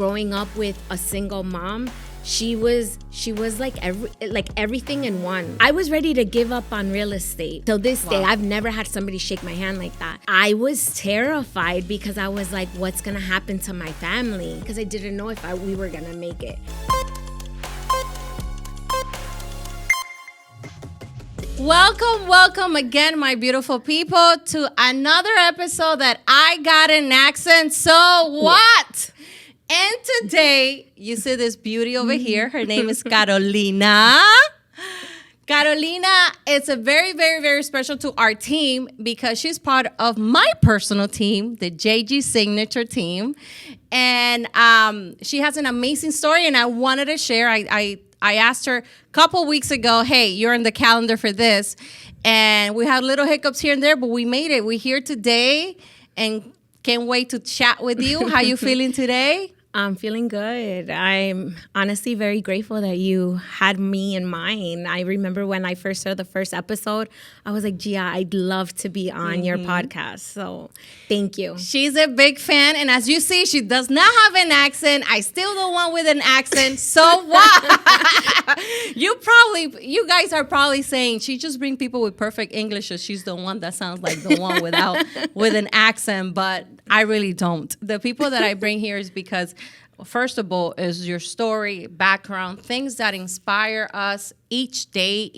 Growing up with a single mom, she was like everything in one. I was ready to give up on real estate. Till this day, I've never had somebody shake my hand like that. I was terrified because I was like, what's gonna happen to my family? Because I didn't know if we were gonna make it. Welcome again, my beautiful people, to another episode that I got an accent. So what? And today, you see this beauty over here. Her name is Carolina. Carolina is a very, very, very special to our team because she's part of my personal team, the JG Signature team. And she has an amazing story, and I wanted to share. I asked her a couple weeks ago, hey, you're on the calendar for this. And we had little hiccups here and there, but we made it. We're here today and can't wait to chat with you. How you feeling today? I'm feeling good. I'm honestly very grateful that you had me in mind. I remember when I first saw the first episode, I was like, Gia, I'd love to be on your podcast. So thank you. She's a big fan. And as you see, she does not have an accent. I still the one with an accent. So what? You guys are probably saying she just brings people with perfect English. So she's the one that sounds like the one with an accent. But I really don't. The people that I bring here is because, first of all, is your story, background, things that inspire us each day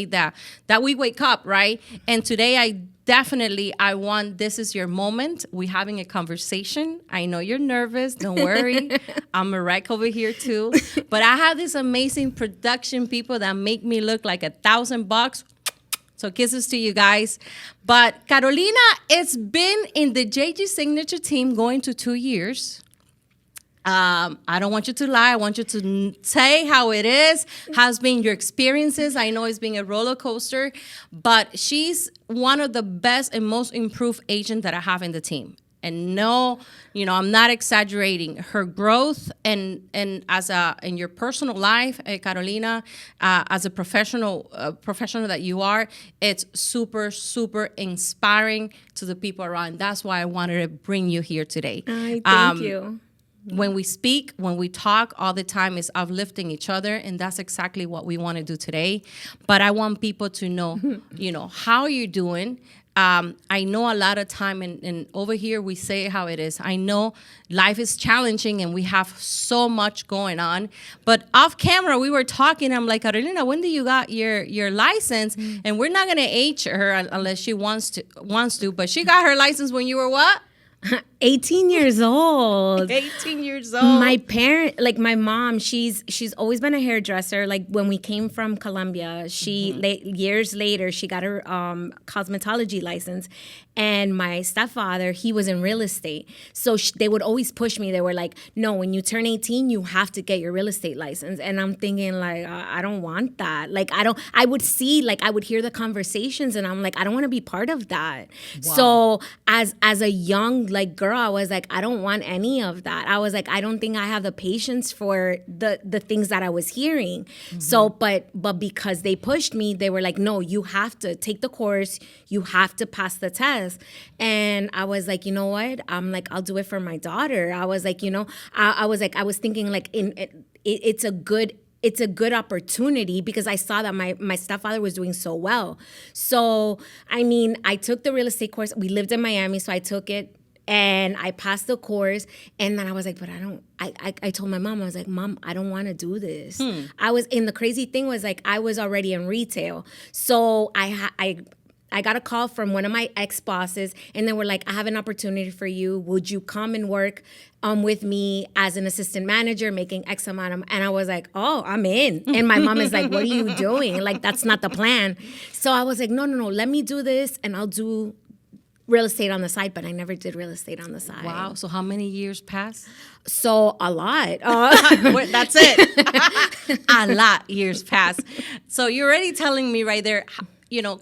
that we wake up, right? And today I want, this is your moment. We're having a conversation. I know you're nervous. Don't worry. I'm a wreck over here too. But I have these amazing production people that make me look like $1,000. So kisses to you guys. But Carolina, it's been in the JG Signature team going to 2 years. I don't want you to lie. I want you to say how it is, how's been your experiences. I know it's been a roller coaster, but she's one of the best and most improved agents that I have in the team. And no, I'm not exaggerating. Her growth and in your personal life, Carolina, as a professional that you are, it's super, super inspiring to the people around. That's why I wanted to bring you here today. Thank you. When we speak, when we talk all the time is uplifting each other, and that's exactly what we want to do today. But I want people to know, how you're doing. I know a lot of time, and over here we say how it is. I know life is challenging and we have so much going on. But off camera, we were talking. I'm like, Carolina, when did you got your license? And we're not gonna age her unless she wants to. But she got her license when you were what? 18 years old. 18 years old. My mom, she's always been a hairdresser. Like when we came from Colombia, years later, she got her cosmetology license. And my stepfather, he was in real estate. So they would always push me. They were like, no, when you turn 18, you have to get your real estate license. And I'm thinking like, I don't want that. Like, I would hear the conversations and I'm like, I don't want to be part of that. Wow. So as a young girl, I was like, I don't want any of that. I was like, I don't think I have the patience for the things that I was hearing. Mm-hmm. So, but because they pushed me, they were like, no, you have to take the course. You have to pass the test. And I was like, you know what? I'm like, I'll do it for my daughter. I was like, I was thinking like it's a good opportunity because I saw that my stepfather was doing so well. So, I took the real estate course. We lived in Miami, so I took it. And I passed the course, and then I was like, but I told my mom, I was like, Mom, I don't want to do this. The crazy thing was like, I was already in retail. So I got a call from one of my ex-bosses, and they were like, I have an opportunity for you. Would you come and work with me as an assistant manager making X amount of, and I was like, oh, I'm in. And my mom is like, what are you doing? Like, that's not the plan. So I was like, no, let me do this, and I'll do real estate on the side, but I never did real estate on the side. Wow. So how many years passed? So a lot. That's it. A lot years passed. So you're already telling me right there,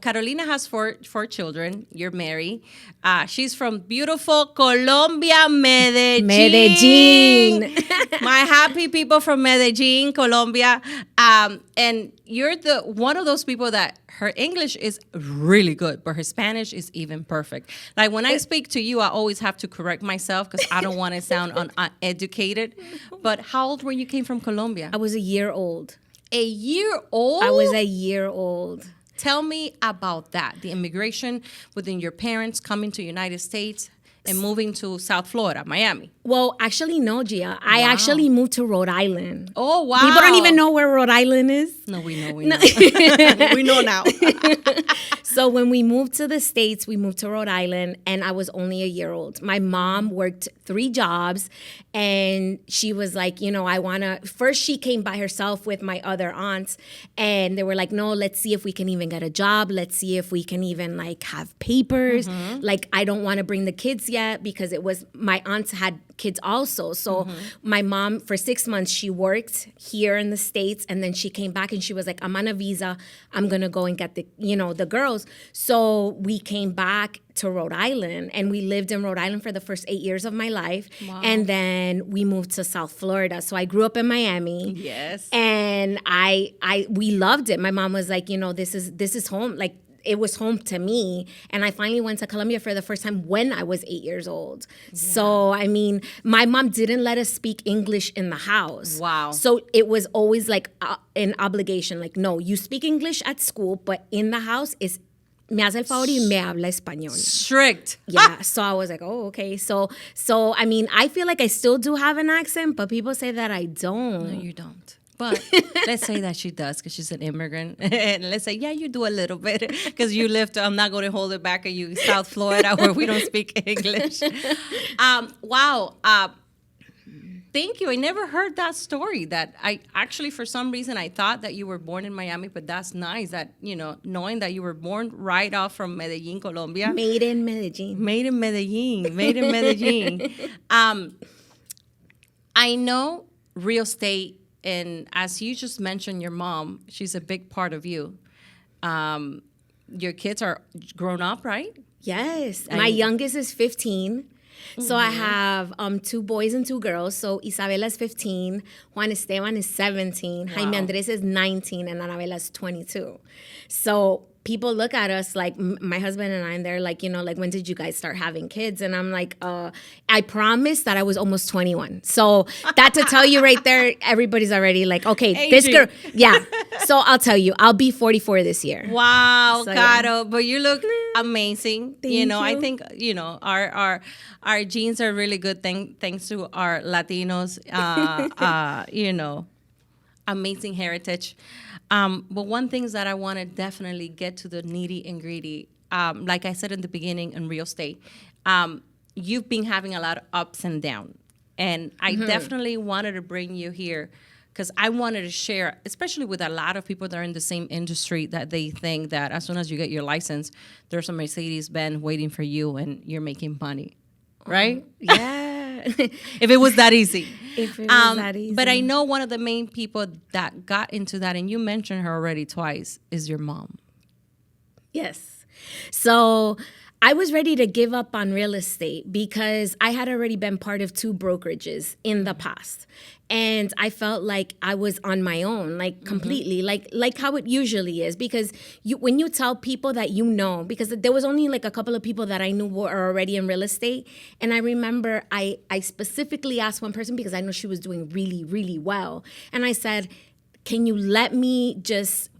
Carolina has four children. You're married. She's from beautiful Colombia, Medellín. Medellín. My happy people from Medellín, Colombia. And you're one of those people that her English is really good, but her Spanish is even perfect. Like when I speak to you, I always have to correct myself because I don't want to sound uneducated. But how old were you came from Colombia? I was a year old. A year old? I was a year old. Tell me about that, the immigration within your parents coming to United States and moving to South Florida, Miami. Well, actually, no, Gia. I actually moved to Rhode Island. Oh, wow. People don't even know where Rhode Island is. No, we know. We know now. So when we moved to the States, we moved to Rhode Island, and I was only a year old. My mom worked 3 jobs, and she was like, I want to... First, she came by herself with my other aunts, and they were like, no, let's see if we can even get a job. Let's see if we can even, have papers. Like, I don't want to bring the kids yet because it was... My aunts had kids also. So my mom, for 6 months, she worked here in the States, and then she came back and she was like, I'm on a visa. I'm going to go and get the girls. So we came back to Rhode Island, and we lived in Rhode Island for the first 8 years of my life. Wow. And then we moved to South Florida. So I grew up in Miami. Yes. And we loved it. My mom was like, this is home. Like, it was home to me. And I finally went to Colombia for the first time when I was 8 years old. Yeah. So, I mean, my mom didn't let us speak English in the house. Wow. So it was always like an obligation. Like, no, you speak English at school, but in the house is me hace el favor y me habla español. Strict. Yeah. So I was like, oh, okay. So I mean, I feel like I still do have an accent, but people say that I don't. No, you don't. But let's say that she does because she's an immigrant. And let's say, yeah, you do a little bit because you lived, I'm not going to hold it back at you, South Florida, where we don't speak English. Wow. Thank you. I never heard that story. That I actually, for some reason, I thought that you were born in Miami, but that's nice that, knowing that you were born right off from Medellín, Colombia. Made in Medellín. Made in Medellín. Made in Medellín. I know real estate. And as you just mentioned, your mom, she's a big part of you. Your kids are grown up, right? Yes. My youngest is 15. So I have 2 boys and 2 girls. So Isabela is 15, Juan Esteban is 17, wow. Jaime Andres is 19, and Anabela is 22. So people look at us like my husband and I, and they're like, when did you guys start having kids? And I'm like, I promised that I was almost 21. So that to tell you right there, everybody's already like, okay, aging. This girl, yeah. So I'll tell you, I'll be 44 this year. Wow, so, Caro, yeah. But you look amazing. Thank you. I think, our genes are really good thanks to our Latinos, amazing heritage. But one thing is that I want to definitely get to the nitty and gritty. Like I said in the beginning in real estate, you've been having a lot of ups and downs. And I definitely wanted to bring you here because I wanted to share, especially with a lot of people that are in the same industry, that they think that as soon as you get your license, there's a Mercedes-Benz waiting for you and you're making money, right? Yeah. If it was that easy. If it was that easy. But I know one of the main people that got into that, and you mentioned her already twice, is your mom. Yes. So I was ready to give up on real estate because I had already been part of 2 brokerages in the past. And I felt like I was on my own, like completely, like how it usually is. Because when you tell people that because there was only like a couple of people that I knew were already in real estate. And I remember I specifically asked one person because I know she was doing really, really well. And I said, can you let me just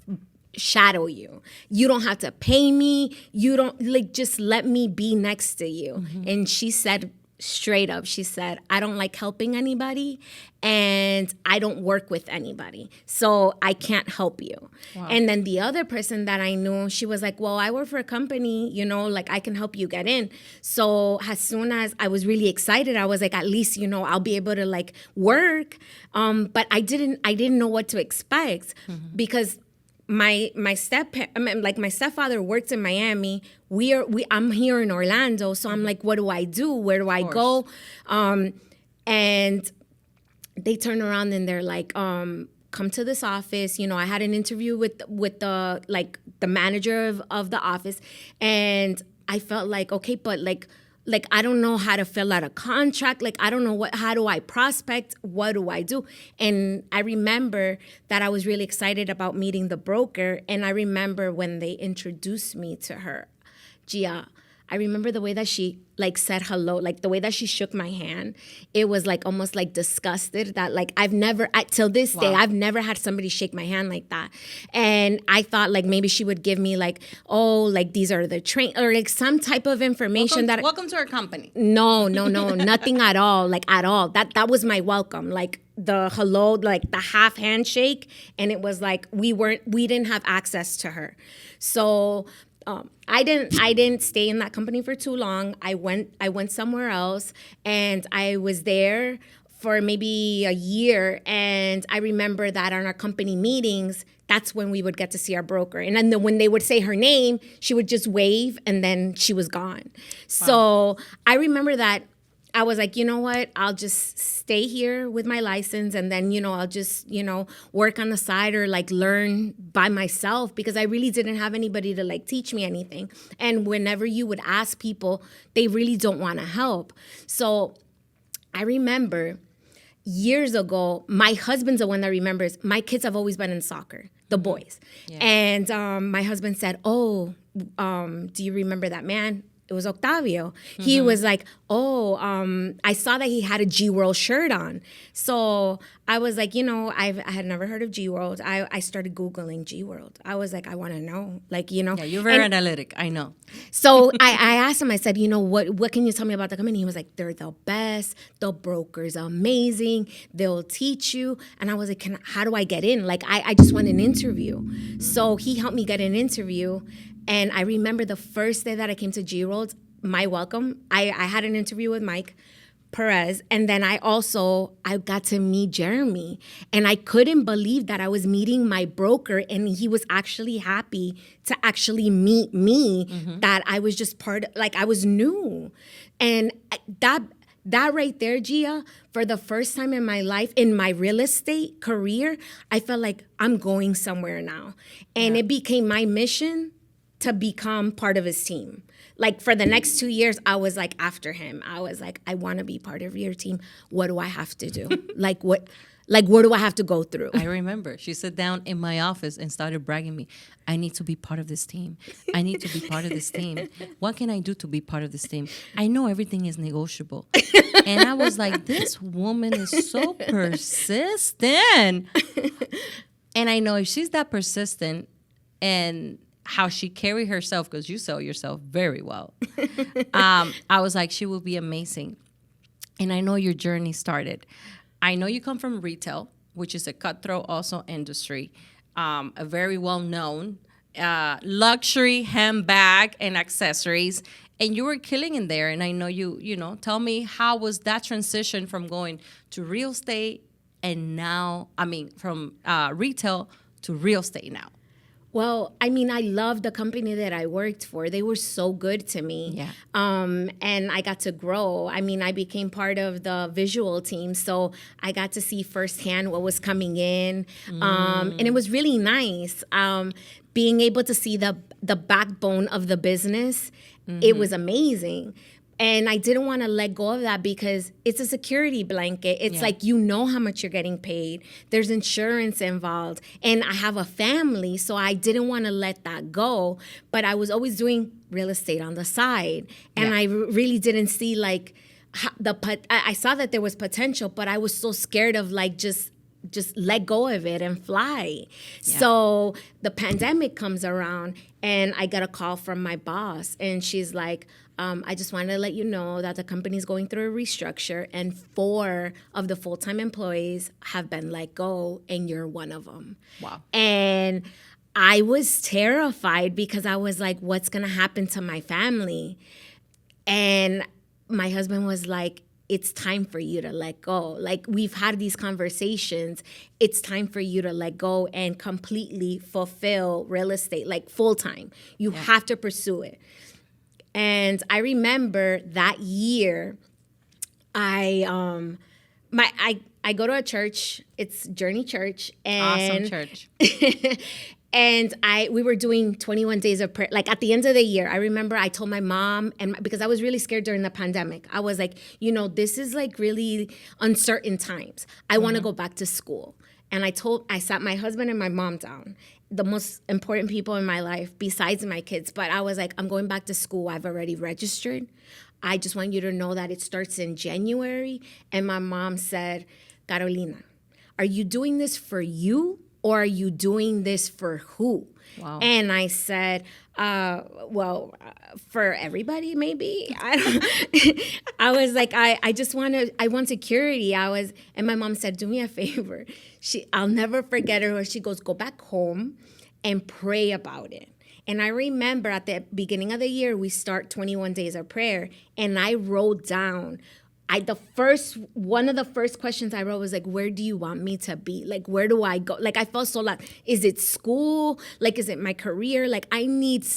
shadow you? You don't have to pay me. You don't just let me be next to you. And she said, straight up, she said, I don't like helping anybody and I don't work with anybody, so I can't help you. Wow. And then the other person that I knew, she was like, well, I work for a company, like I can help you get in. So as soon as I was really excited, I was like, at least, I'll be able to like work. But I didn't know what to expect because my stepfather worked in Miami. I'm here in Orlando, so I'm like, what do I do? Where do I go? And they turn around and they're like, come to this office. I had an interview with the manager of the office, and I felt like, okay, but like I don't know how to fill out a contract. Like, I don't know how do I prospect? What do I do? And I remember that I was really excited about meeting the broker. And I remember when they introduced me to her, Gia, I remember the way that she said hello, like the way that she shook my hand. It was like almost like disgusted that I've never, till this day, I've never had somebody shake my hand like that. And I thought maybe she would give me these are the or some type of information welcome to our company. No, nothing at all, at all. That was my welcome, the hello, the half handshake. And it was we didn't have access to her. So I didn't stay in that company for too long. I went somewhere else, and I was there for maybe a year. And I remember that on our company meetings, that's when we would get to see our broker. And then when they would say her name, she would just wave, and then she was gone. Wow. So I remember that I was like, you know what? I'll just stay here with my license, and then, I'll just, work on the side or learn by myself, because I really didn't have anybody to teach me anything. And whenever you would ask people, they really don't want to help. So I remember years ago, my husband's the one that remembers, my kids have always been in soccer, the boys. Yeah. And my husband said, do you remember that man? It was Octavio. Mm-hmm. He was like, I saw that he had a G World shirt on. So I was like, I had never heard of G World. I started Googling G World. I was like, I want to know. Yeah, you're very analytic. I know. So I asked him, I said, what can you tell me about the company? He was like, they're the best. The broker's amazing. They'll teach you. And I was like, how do I get in? I just want an interview. Mm-hmm. So he helped me get an interview. And I remember the first day that I came to G-World, my welcome, I had an interview with Mike Perez. And then I got to meet Jeremy. And I couldn't believe that I was meeting my broker, and he was actually happy to actually meet me, mm-hmm. that I was just I was new. And that right there, Gia, for the first time in my life, in my real estate career, I felt like I'm going somewhere now. And It became my mission to become part of his team. For the next 2 years, I was after him. I was like, I want to be part of your team. What do I have to do? What do I have to go through? I remember she sat down in my office and started bragging me. I need to be part of this team. I need to be part of this team. What can I do to be part of this team? I know everything is negotiable. And I was like, this woman is so persistent. And I know if she's that persistent and how she carried herself, because you sell yourself very well, I was like, she will be amazing. And I know your journey started. I know you come from retail, which is a cutthroat also industry, a very well-known luxury handbag and accessories, and you were killing in there. And I know tell me, how was that transition from going to real estate from retail to real estate now? Well, I love the company that I worked for. They were so good to me. Yeah. And I got to grow. I became part of the visual team, so I got to see firsthand what was coming in. And it was really nice. Being able to see the backbone of the business, mm-hmm. It was amazing. And I didn't want to let go of that, because it's a security blanket. It's how much you're getting paid. There's insurance involved. And I have a family, so I didn't want to let that go. But I was always doing real estate on the side. And I really didn't see I saw that there was potential, but I was so scared of just let go of it and fly. Yeah. So the pandemic comes around, and I got a call from my boss, and she's like, I just wanted to let you know that the company's going through a restructure, and 4 of the full-time employees have been let go, and you're one of them. Wow. And I was terrified, because I was like, what's going to happen to my family? And my husband was like, it's time for you to let go. We've had these conversations. It's time for you to let go and completely fulfill real estate, full time. You have to pursue it. And I remember that year, I I go to a church. It's Journey Church. And Awesome church. And we were doing 21 days of prayer. Like at the end of the year, I remember I told my mom, because I was really scared during the pandemic. I was like, this is like really uncertain times. I want to go back to school. And I sat my husband and my mom down, the most important people in my life besides my kids. But I was like, I'm going back to school. I've already registered. I just want you to know that it starts in January. And my mom said, Carolina, are you doing this for you? Or are you doing this for who? Wow. And I said, for everybody, maybe. I was like, I want security. And my mom said, do me a favor. I'll never forget her. She goes, go back home and pray about it. And I remember at the beginning of the year, we start 21 days of prayer. And I wrote down, one of the first questions I wrote was like, where do you want me to be? Like, where do I go? Like, I felt so lost. Is it school? Like, is it my career? Like, I need a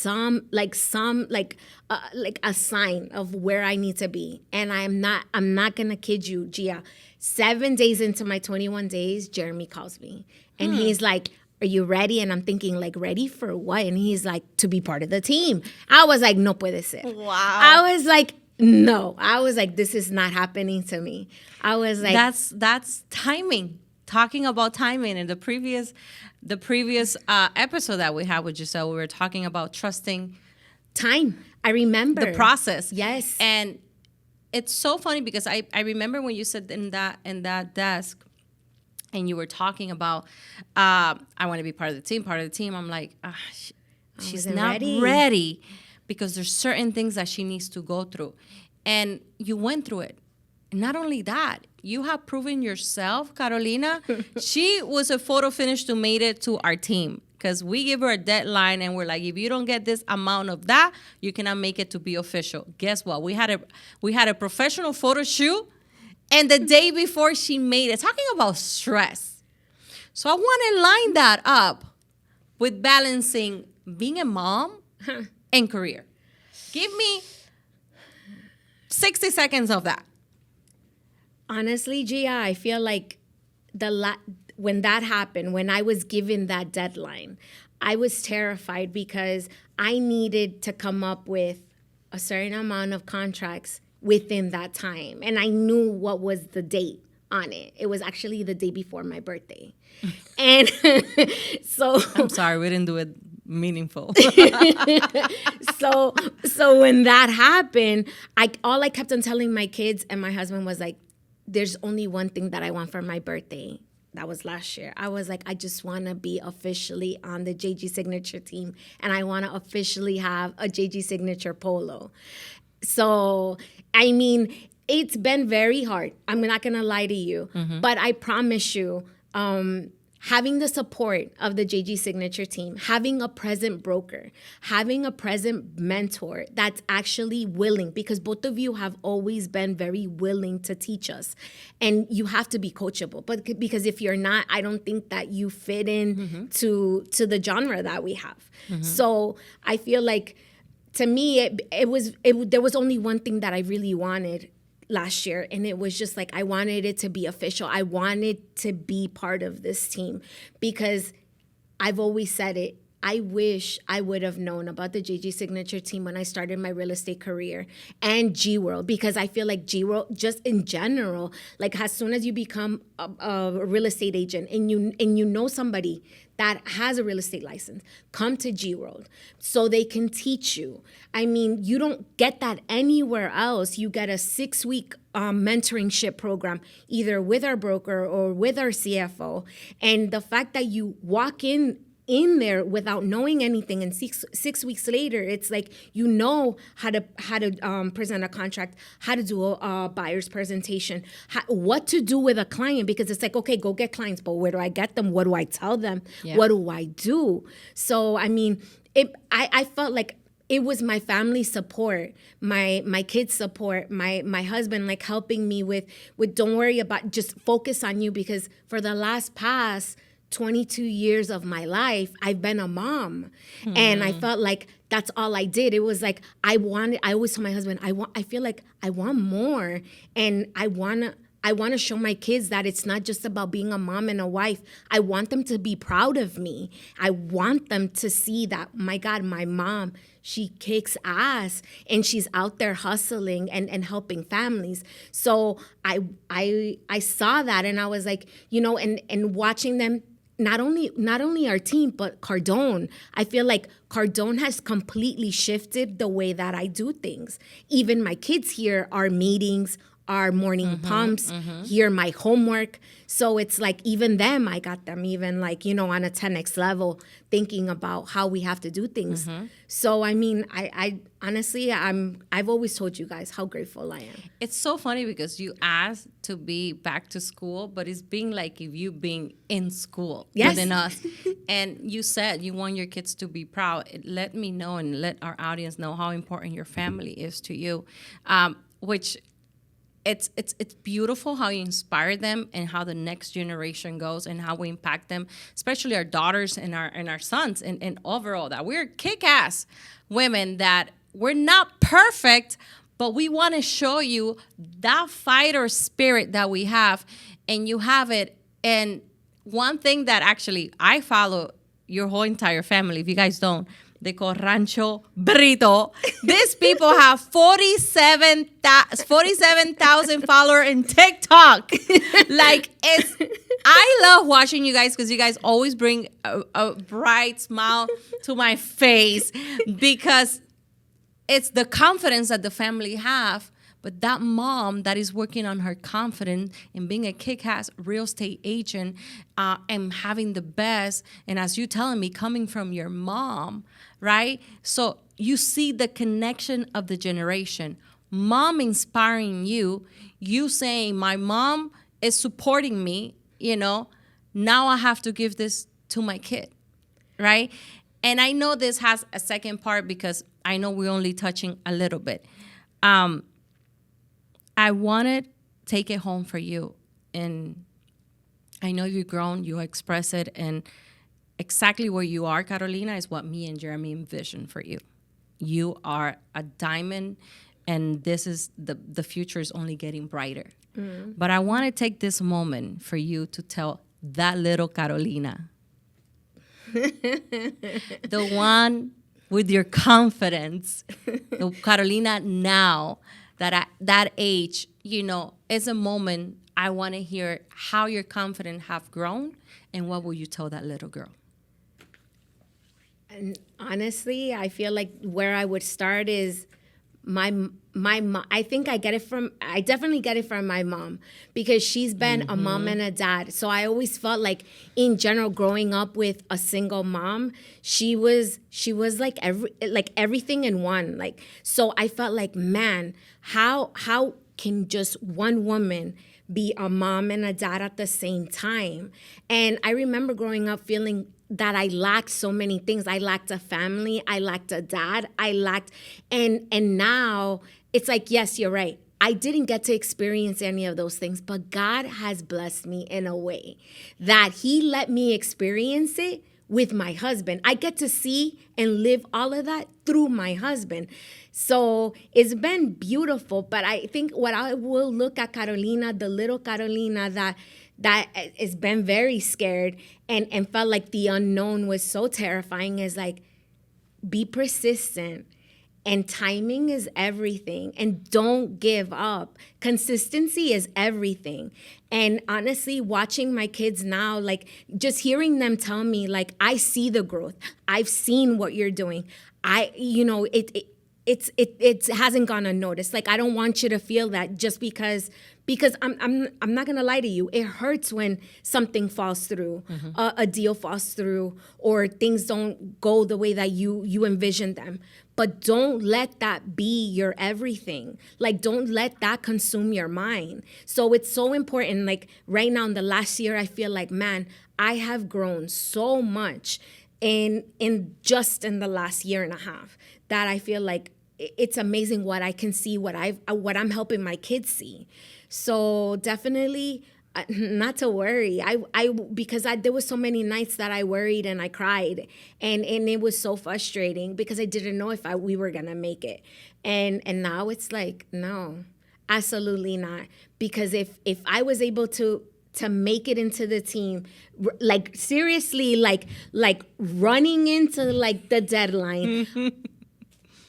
sign of where I need to be. And I'm not going to kid you, Gia. 7 days into my 21 days, Jeremy calls me and he's like, are you ready? And I'm thinking, like, ready for what? And he's like, to be part of the team. I was like, no puede ser. Wow. I was like, no, I was like, this is not happening to me. I was like, that's timing. Talking about timing. In the previous episode that we had with Giselle, we were talking about trusting time. I remember the process. Yes, and it's so funny because I remember when you said in that desk, and you were talking about, I want to be part of the team. I'm like, she's not ready. Because there's certain things that she needs to go through. And you went through it. And not only that, you have proven yourself, Carolina. She was a photo finish to made it to our team. Because we give her a deadline and we're like, if you don't get this amount of that, you cannot make it to be official. Guess what? We had a professional photo shoot. And the day before she made it, talking about stress. So I want to line that up with balancing being a mom and career. Give me 60 seconds of that. Honestly, Gia, I feel like when that happened, when I was given that deadline, I was terrified because I needed to come up with a certain amount of contracts within that time. And I knew what was the date on it. It was actually the day before my birthday. And so I'm sorry, we didn't do it meaningful. So when that happened, all I kept on telling my kids and my husband was like, there's only one thing that I want for my birthday. That was last year. I was like, I just want to be officially on the JG Signature team, and I want to officially have a JG Signature polo. So, I mean, it's been very hard. I'm not going to lie to you, but I promise you, having the support of the JG Signature team, having a present broker, having a present mentor that's actually willing, because both of you have always been very willing to teach us. And you have to be coachable. But because if you're not, I don't think that you fit in to the genre that we have. So I feel like, to me, there was only one thing that I really wanted last year, and it was just like, I wanted it to be official. I wanted to be part of this team, because I've always said it. I wish I would have known about the JG Signature team when I started my real estate career, and G World, because I feel like G World, just in general, like as soon as you become a real estate agent and you know somebody that has a real estate license, come to G World so they can teach you. I mean, you don't get that anywhere else. You get a 6-week mentoringship program, either with our broker or with our CFO. And the fact that you walk in there without knowing anything, and six weeks later, it's like you know how to present a contract, how to do a buyer's presentation, what to do with a client, because it's like, okay, go get clients, but where do I get them? What do I tell them? Yeah. What do I do? So I mean, I felt like it was my family support, my kids support, my husband like helping me with don't worry about, just focus on you, because for the past 22 years of my life, I've been a mom. And I felt like that's all I did. It was like, I always tell my husband, I feel like I want more, and I want to I want to show my kids that it's not just about being a mom and a wife. I want them to be proud of me. I want them to see that, my God, my mom, she kicks ass and she's out there hustling and helping families. So I saw that and I was like, and watching them, not only our team, but Cardone. I feel like Cardone has completely shifted the way that I do things. Even my kids here are meetings, our morning pumps, hear my homework. So it's like even them, I got them even like, on a 10x level thinking about how we have to do things. So, I mean, I honestly, I've always told you guys how grateful I am. It's so funny because you asked to be back to school, but it's being like if you being in school within us. And you said you want your kids to be proud. Let me know and let our audience know how important your family is to you, which it's beautiful how you inspire them and how the next generation goes and how we impact them, especially our daughters and our sons and overall that we're kick-ass women, that we're not perfect, but we want to show you that fighter spirit that we have, and you have it. And one thing that actually I follow your whole entire family, if you guys don't, they call Rancho Brito. These people have 47,000 followers in TikTok. I love watching you guys because you guys always bring a bright smile to my face because it's the confidence that the family have. But that mom that is working on her confidence and being a kick-ass real estate agent and having the best, and as you telling me, coming from your mom, right? So you see the connection of the generation. Mom inspiring you, you saying, my mom is supporting me, now I have to give this to my kid, right? And I know this has a second part because I know we're only touching a little bit. I want to take it home for you. And I know you've grown, you express it, and exactly where you are, Carolina, is what me and Jeremy envision for you. You are a diamond, and this is the future is only getting brighter. Mm-hmm. But I want to take this moment for you to tell that little Carolina, the one with your confidence, the Carolina now, that at that age, is a moment I want to hear how your confidence have grown, and what will you tell that little girl? And honestly, I feel like where I would start is my mom. I think I definitely get it from my mom because she's been a mom and a dad. So I always felt like in general, growing up with a single mom, she was like everything in one. Like, so I felt like, man, how can just one woman be a mom and a dad at the same time? And I remember growing up feeling that I lacked so many things. I lacked a family. I lacked a dad. And now it's like, yes, you're right. I didn't get to experience any of those things, but God has blessed me in a way that He let me experience it with my husband. I get to see and live all of that through my husband. So it's been beautiful, but I think what I will look at Carolina, the little Carolina that has been very scared and felt like the unknown was so terrifying, is like, be persistent. And timing is everything. And don't give up. Consistency is everything. And honestly, watching my kids now, like just hearing them tell me, like, I see the growth. I've seen what you're doing. It hasn't gone unnoticed. Like, I don't want you to feel that just because I'm not gonna lie to you. It hurts when something falls through, a deal falls through, or things don't go the way that you envisioned them. But don't let that be your everything. Like, don't let that consume your mind. So it's so important. Like right now in the last year, I feel like, man, I have grown so much in the last year and a half that I feel like it's amazing what I can see, what I'm helping my kids see. So definitely not to worry. Because there was so many nights that I worried and I cried, and it was so frustrating because I didn't know if we were gonna make it. And now it's like, no, Absolutely not. Because if I was able to make it into the team, like seriously, like running into like the deadline,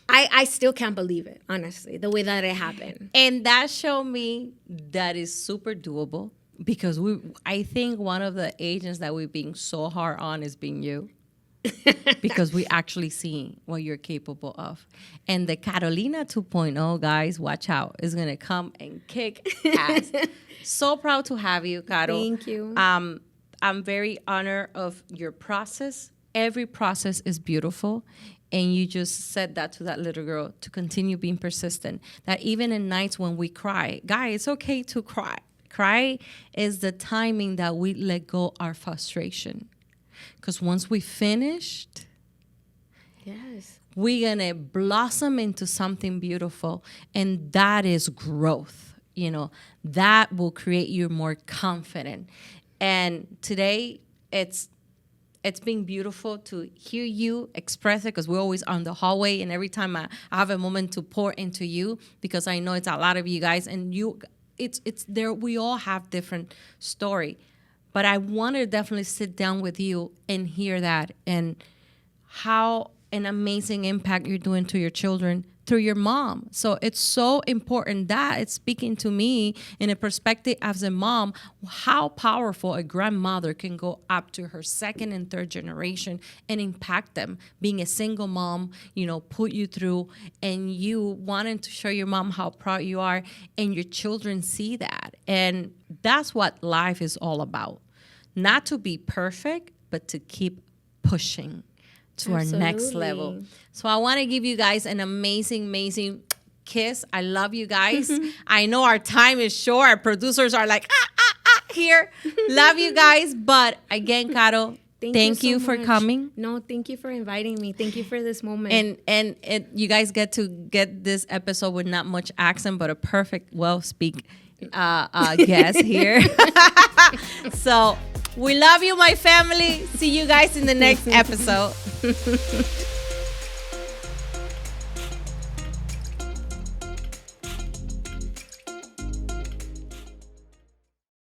I still can't believe it, honestly, the way that it happened. And that showed me that is super doable, because I think one of the agents that we're being so hard on is being you. Because we actually see what you're capable of. And the Carolina 2.0, guys, watch out, is going to come and kick ass. So proud to have you, Caro. Thank you. I'm very honored of your process. Every process is beautiful. And you just said that to that little girl, to continue being persistent. That even in nights when we cry, guys, it's okay to cry. Cry is the timing that we let go our frustration. Because once we finished, Yes. we're going to blossom into something beautiful. And that is growth. That will create you more confident. And today, it's been beautiful to hear you express it, because we're always on the hallway. And every time I have a moment to pour into you, because I know it's a lot of you guys. And it's there. We all have different story. But I want to definitely sit down with you and hear that, and how an amazing impact you're doing to your children through your mom. So it's so important that it's speaking to me in a perspective as a mom, how powerful a grandmother can go up to her second and third generation and impact them. Being a single mom, put you through, and you wanting to show your mom how proud you are, and your children see that. And that's what life is all about. Not to be perfect, but to keep pushing to our next level. So I want to give you guys an amazing, amazing kiss. I love you guys. I know our time is short. Our producers are like, here. Love you guys. But again, Caro, thank you for coming. No, thank you for inviting me. Thank you for this moment. And you guys get to get this episode with not much accent, but a perfect, well-speak guest here. So we love you, my family. See you guys in the next episode.